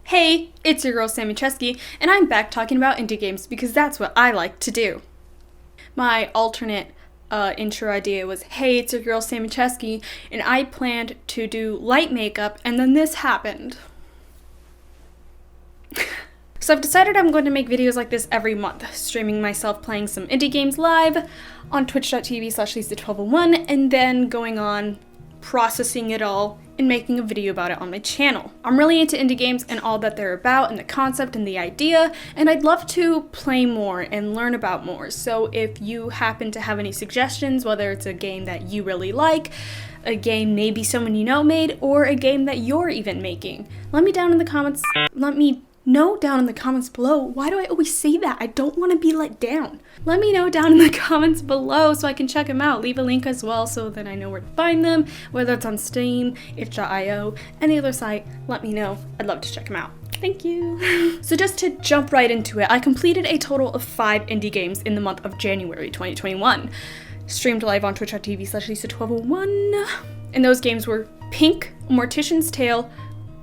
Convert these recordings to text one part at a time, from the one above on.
Hey, it's your girl SammyCzewski, and I'm back talking about indie games because that's what I like to do. My alternate intro idea was, hey, it's your girl SammyCzewski, and I planned to do light makeup, and then this happened. So I've decided I'm going to make videos like this every month, streaming myself playing some indie games live on twitch.tv/Lisa1201, and then going on, processing it all, and making a video about it on my channel. I'm really into indie games and all that they're about and the concept and the idea, and I'd love to play more and learn about more. So if you happen to have any suggestions, whether it's a game that you really like, a game maybe someone you know made, or a game that you're even making, let me know down in the comments below. Why do I always say that? I don't want to be let down. Let me know down in the comments below so I can check them out. Leave a link as well so that I know where to find them, whether it's on Steam, itch.io, any other site. Let me know. I'd love to check them out. Thank you. So just to jump right into it, I completed a total of 5 indie games in the month of January 2021. Streamed live on twitch.tv/Lisa1201. And those games were Pink, Mortuarys Tail,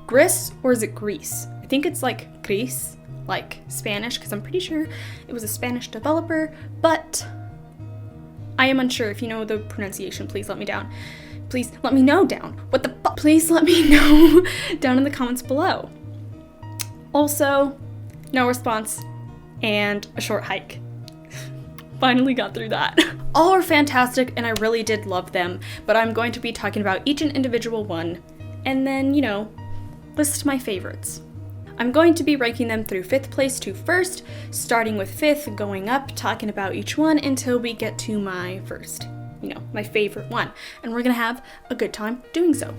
Gris, or is it Grease? I think it's like Gris, like Spanish, because I'm pretty sure it was a Spanish developer, but I am unsure. If you know the pronunciation, please let me down. Please let me know down. What the fuck? Please let me know down in the comments below. Also, no response and a short hike. Finally got through that. All are fantastic and I really did love them, but I'm going to be talking about each and individual one and then, list my favorites. I'm going to be ranking them through 5th place to 1st, starting with 5th, going up, talking about each one until we get to my first, my favorite one. And we're gonna have a good time doing so.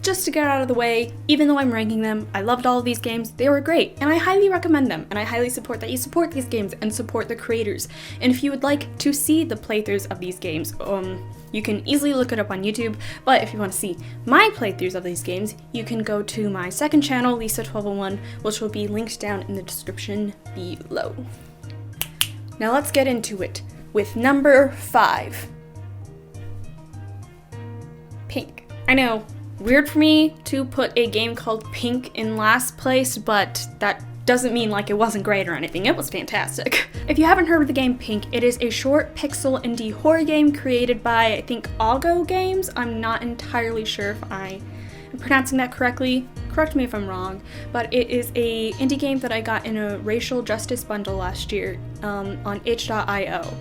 Just to get out of the way, even though I'm ranking them, I loved all of these games, they were great, and I highly recommend them, and I highly support that you support these games and support the creators. And if you would like to see the playthroughs of these games, you can easily look it up on YouTube, but if you want to see my playthroughs of these games, you can go to my second channel, Lisa1201, which will be linked down in the description below. Now let's get into it with number 5. Pink. I know, weird for me to put a game called Pink in last place, but that doesn't mean like it wasn't great or anything. It was fantastic. If you haven't heard of the game Pink, it is a short pixel indie horror game created by, I think, Algo Games. I'm not entirely sure if I am pronouncing that correctly. Correct me if I'm wrong, but it is a indie game that I got in a racial justice bundle last year on itch.io,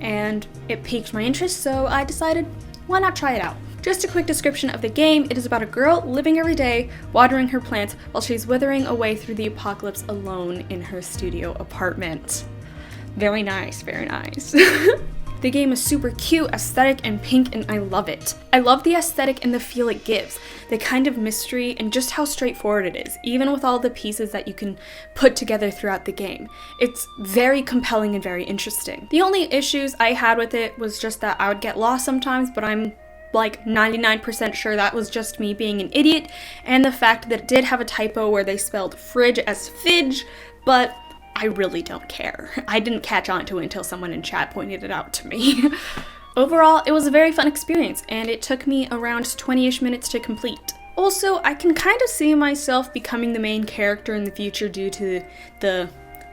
and it piqued my interest, so I decided, why not try it out? Just a quick description of the game. It is about a girl living every day, watering her plants while she's withering away through the apocalypse alone in her studio apartment. Very nice, very nice. The game is super cute, aesthetic, and pink, and I love it. I love the aesthetic and the feel it gives, the kind of mystery, and just how straightforward it is, even with all the pieces that you can put together throughout the game. It's very compelling and very interesting. The only issues I had with it was just that I would get lost sometimes, but I'm like 99% sure that was just me being an idiot, and the fact that it did have a typo where they spelled fridge as fidge, but I really don't care. I didn't catch on to it until someone in chat pointed it out to me. Overall, it was a very fun experience, and it took me around 20-ish minutes to complete. Also, I can kind of see myself becoming the main character in the future due to the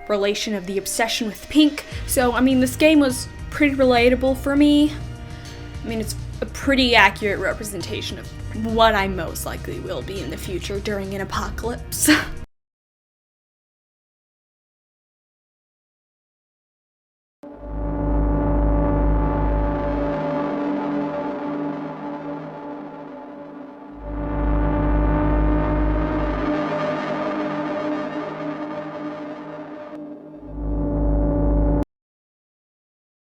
relation of the obsession with Pink, so this game was pretty relatable for me. It's a pretty accurate representation of what I most likely will be in the future during an apocalypse.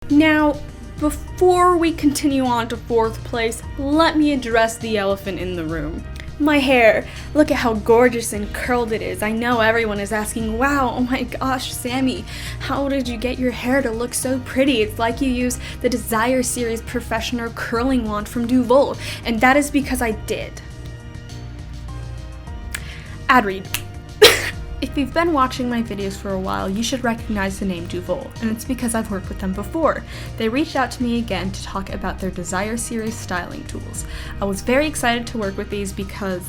Now, before we continue on to 4th place, let me address the elephant in the room. My hair. Look at how gorgeous and curled it is. I know everyone is asking, wow, oh my gosh, Sammy, how did you get your hair to look so pretty? It's like you used the Desire Series Professional Curling Wand from Duvol, and that is because I did. Ad read. If you've been watching my videos for a while, you should recognize the name Duvol, and it's because I've worked with them before. They reached out to me again to talk about their Desire Series styling tools. I was very excited to work with these because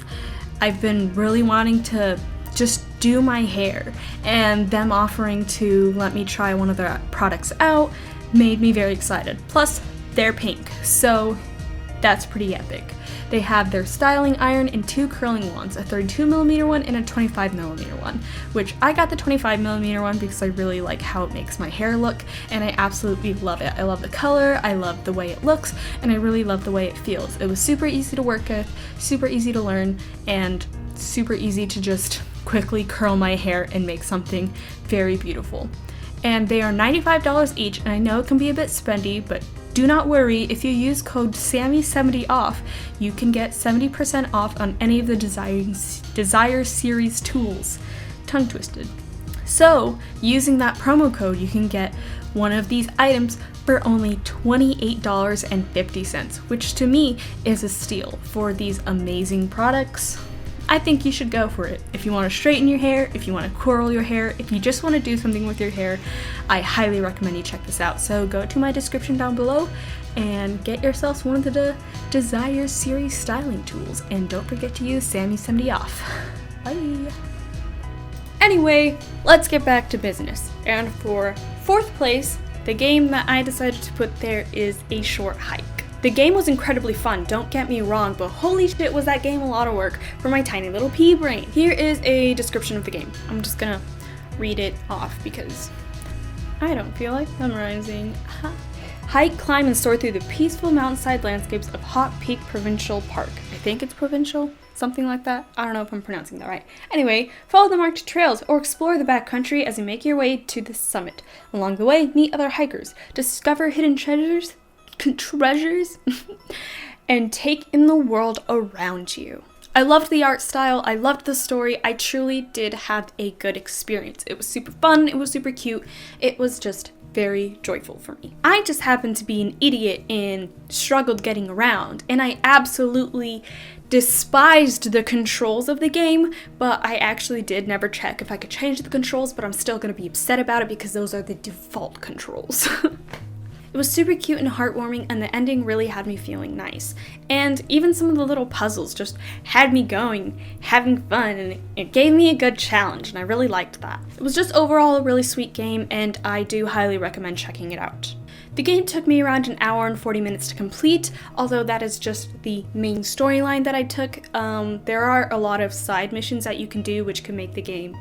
I've been really wanting to just do my hair, and them offering to let me try one of their products out made me very excited. Plus, they're pink, so that's pretty epic. They have their styling iron and 2 curling wands, a 32mm one and a 25mm one, which I got the 25mm one because I really like how it makes my hair look, and I absolutely love it. I love the color, I love the way it looks, and I really love the way it feels. It was super easy to work with, super easy to learn, and super easy to just quickly curl my hair and make something very beautiful. And they are $95 each, and I know it can be a bit spendy, but do not worry, if you use code SAMMY70OFF, you can get 70% off on any of the Desire Series tools. Tongue twisted. So, using that promo code, you can get one of these items for only $28.50, which to me is a steal for these amazing products. I think you should go for it. If you want to straighten your hair, if you want to curl your hair, if you just want to do something with your hair, I highly recommend you check this out. So go to my description down below and get yourselves one of the Desire Series styling tools. And don't forget to use SAMMY70OFF. Bye! Anyway, let's get back to business. And for 4th place, the game that I decided to put there is A Short Hike. The game was incredibly fun, don't get me wrong, but holy shit was that game a lot of work for my tiny little pea brain. Here is a description of the game. I'm just gonna read it off because I don't feel like memorizing. Hike, climb, and soar through the peaceful mountainside landscapes of Hot Peak Provincial Park. I think it's provincial, something like that. I don't know if I'm pronouncing that right. Anyway, follow the marked trails or explore the backcountry as you make your way to the summit. Along the way, meet other hikers, discover hidden treasures, and take in the world around you. I loved the art style, I loved the story, I truly did have a good experience. It was super fun, it was super cute, it was just very joyful for me. I just happened to be an idiot and struggled getting around, and I absolutely despised the controls of the game, but I actually did never check if I could change the controls, but I'm still gonna be upset about it because those are the default controls. It was super cute and heartwarming, and the ending really had me feeling nice. And even some of the little puzzles just had me going, having fun, and it gave me a good challenge, and I really liked that. It was just overall a really sweet game, and I do highly recommend checking it out. The game took me around an hour and 40 minutes to complete, although that is just the main storyline that I took. There are a lot of side missions that you can do which can make the game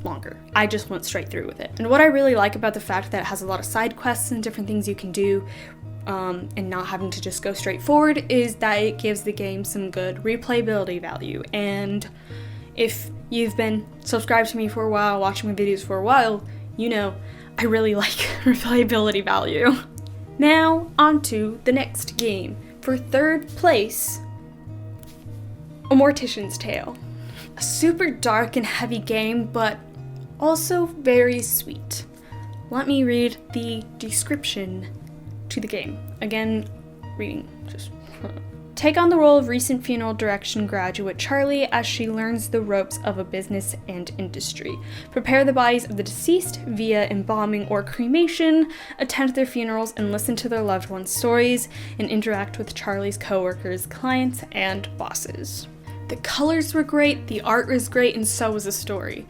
longer. I just went straight through with it. And what I really like about the fact that it has a lot of side quests and different things you can do, and not having to just go straight forward, is that it gives the game some good replayability value. And if you've been subscribed to me for a while, watching my videos for a while, you know I really like replayability value. Now, on to the next game. For 3rd place, A Mortuarys Tail. A super dark and heavy game, but also very sweet. Let me read the description to the game. Again, reading. Take on the role of recent funeral direction graduate Charlie as she learns the ropes of a business and industry. Prepare the bodies of the deceased via embalming or cremation, attend their funerals and listen to their loved ones' stories, and interact with Charlie's coworkers, clients, and bosses. The colors were great, the art was great, and so was the story.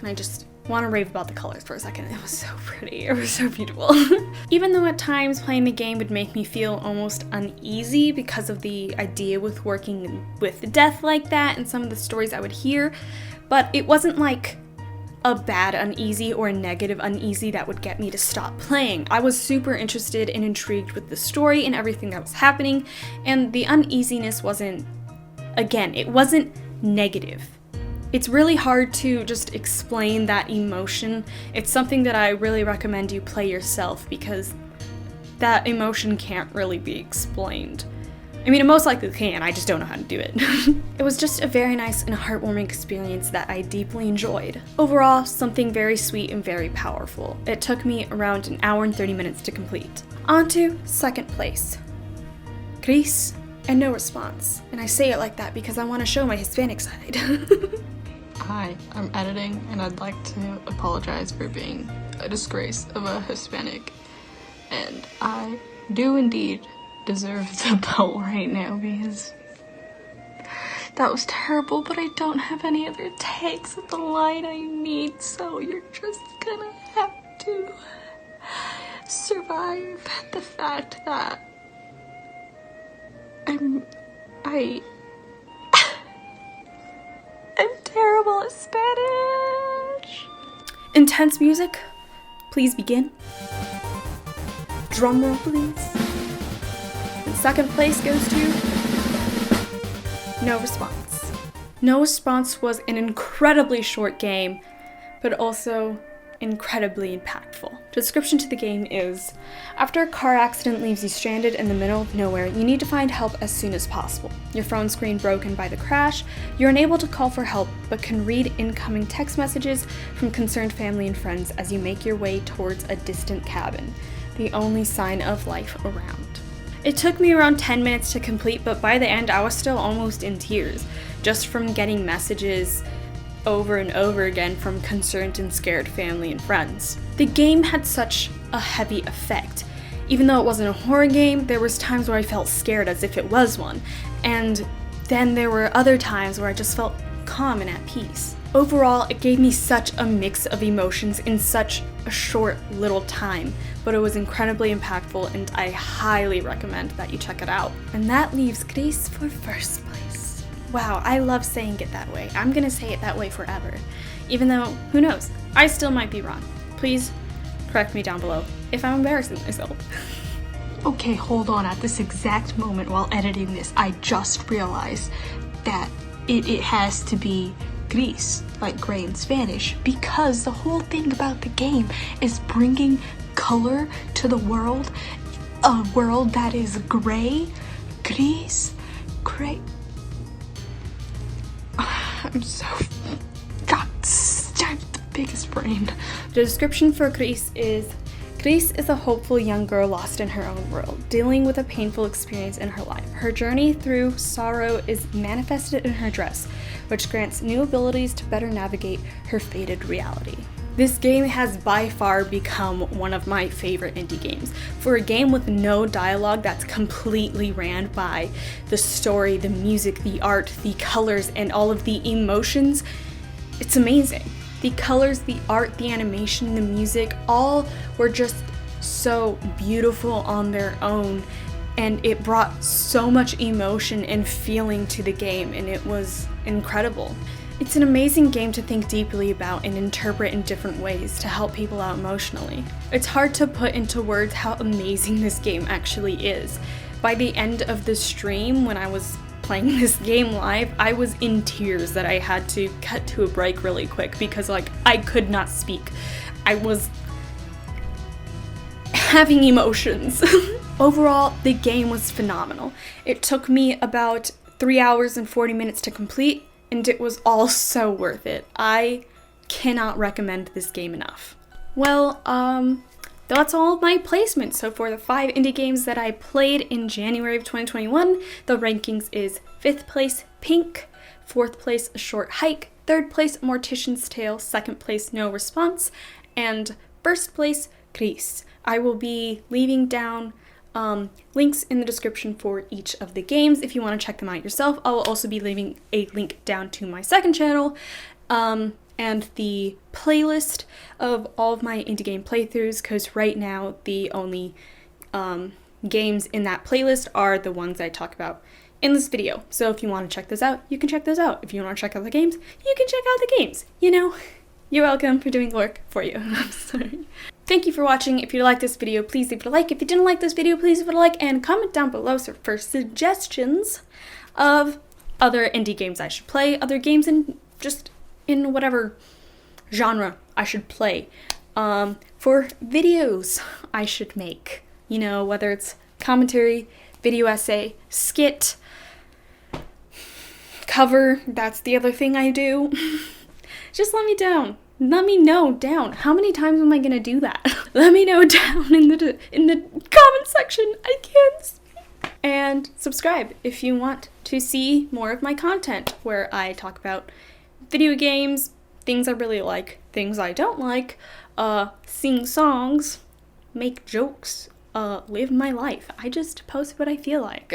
And I just want to rave about the colors for a second. It was so pretty. It was so beautiful. Even though at times playing the game would make me feel almost uneasy because of the idea with working with death like that and some of the stories I would hear, but it wasn't like a bad uneasy or a negative uneasy that would get me to stop playing. I was super interested and intrigued with the story and everything that was happening, and the uneasiness wasn't, again, it wasn't negative. It's really hard to just explain that emotion. It's something that I really recommend you play yourself because that emotion can't really be explained. I mean, it most likely can, I just don't know how to do it. It was just a very nice and heartwarming experience that I deeply enjoyed. Overall, something very sweet and very powerful. It took me around an hour and 30 minutes to complete. On to 2nd place. Gris and no response. And I say it like that because I want to show my Hispanic side. Hi, I'm editing, and I'd like to apologize for being a disgrace of a Hispanic, and I do indeed deserve the belt right now because That was terrible, but I don't have any other takes at the line I need, so you're just gonna have to survive the fact that I'm terrible at Spanish. Intense music, please begin. Drum roll, please. And second place goes to No Response. No Response was an incredibly short game, but also incredibly impactful. Description to the game is, after a car accident leaves you stranded in the middle of nowhere, you need to find help as soon as possible. Your phone screen broken by the crash, you're unable to call for help, but can read incoming text messages from concerned family and friends as you make your way towards a distant cabin, the only sign of life around. It took me around 10 minutes to complete, but by the end I was still almost in tears, just from getting messages over and over again from concerned and scared family and friends. The game had such a heavy effect. Even though it wasn't a horror game, there was times where I felt scared as if it was one, and then there were other times where I just felt calm and at peace. Overall, it gave me such a mix of emotions in such a short little time, but it was incredibly impactful and I highly recommend that you check it out. And that leaves Gris for first place. Wow, I love saying it that way. I'm gonna say it that way forever. Even though, who knows, I still might be wrong. Please correct me down below if I'm embarrassing myself. Okay, hold on. At this exact moment while editing this, I just realized that it has to be gris, like gray in Spanish, because the whole thing about the game is bringing color to the world, a world that is gray, gris, gray. I'm so I'm the biggest brain. The description for Gris is a hopeful young girl lost in her own world, dealing with a painful experience in her life. Her journey through sorrow is manifested in her dress, which grants new abilities to better navigate her fated reality. This game has by far become one of my favorite indie games. For a game with no dialogue that's completely ran by the story, the music, the art, the colors, and all of the emotions, it's amazing. The colors, the art, the animation, the music, all were just so beautiful on their own, and it brought so much emotion and feeling to the game, and it was incredible. It's an amazing game to think deeply about and interpret in different ways to help people out emotionally. It's hard to put into words how amazing this game actually is. By the end of the stream, when I was playing this game live, I was in tears that I had to cut to a break really quick because I could not speak. I was having emotions. Overall, the game was phenomenal. It took me about 3 hours and 40 minutes to complete, and it was all so worth it. I cannot recommend this game enough. Well, that's all of my placements. So for the 5 indie games that I played in January of 2021, the rankings is 5th place, Pink, 4th place, A Short Hike, 3rd place, Mortuarys Tail, 2nd place, No Response, and 1st place, Gris. I will be leaving down links in the description for each of the games if you want to check them out yourself. I will also be leaving a link down to my second channel and the playlist of all of my indie game playthroughs, because right now the only games in that playlist are the ones I talk about in this video. So if you want to check those out, you can check those out. If you want to check out the games, you can check out the games. You know, you're welcome for doing work for you. I'm sorry. Thank you for watching. If you liked this video, please leave it a like. If you didn't like this video, please leave it a like and comment down below for suggestions of other indie games I should play, other games in whatever genre I should play, for videos I should make. You know, whether it's commentary, video essay, skit, cover, that's the other thing I do. Just let me know down. How many times am I gonna do that? Let me know down in the comment section. I can't speak. And subscribe if you want to see more of my content where I talk about video games, things I really like, things I don't like, sing songs, make jokes, live my life. I just post what I feel like.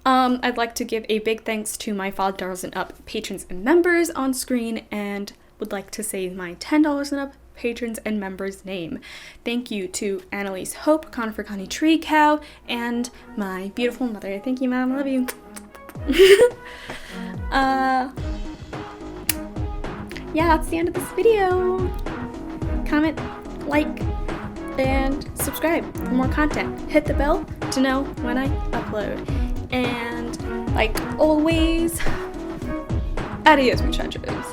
I'd like to give a big thanks to my $5 and up patrons and members on screen, and would like to say my $10 and up patrons and members' name. Thank you to Anneliese Hope, Conifer ConnieTreeCow, and my beautiful mother. Thank you, Mom. I love you. Yeah, that's the end of this video. Comment, like, and subscribe for more content. Hit the bell to know when I upload. And like always, adios, muchachos.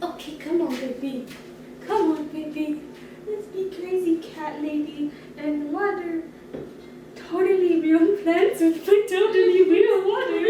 Okay, come on, baby. Come on, baby. Let's be crazy, cat lady, and water. Totally real plants with like totally real water.